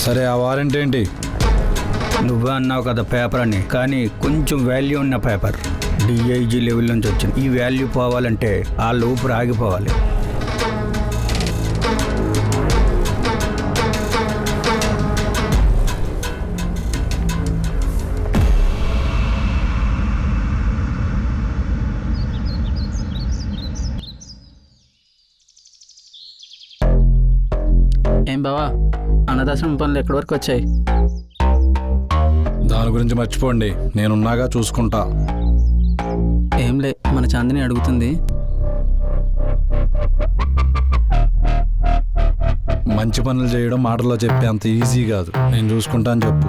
సరే, ఆ వారెంట్ ఏంటి? నువ్వే అన్నావు కదా పేపర్ అని, కానీ కొంచెం వాల్యూ ఉన్న పేపర్. డిఐజీ లెవెల్ నుంచి వచ్చింది. ఈ వాల్యూ పోవాలంటే ఆ లోపు ఆగిపోవాలి. ఏం బావా, అన్నదాశ్రమం పనులు ఎక్కడి వరకు వచ్చాయి? దాని గురించి మర్చిపోండి, నేనున్నాగా చూసుకుంటా. ఏంలే, మన చాందిని అడుగుతుంది. మంచి పనులు చేయడం మాటలో చెప్పే అంత ఈజీ కాదు. నేను చూసుకుంటా అని చెప్పు.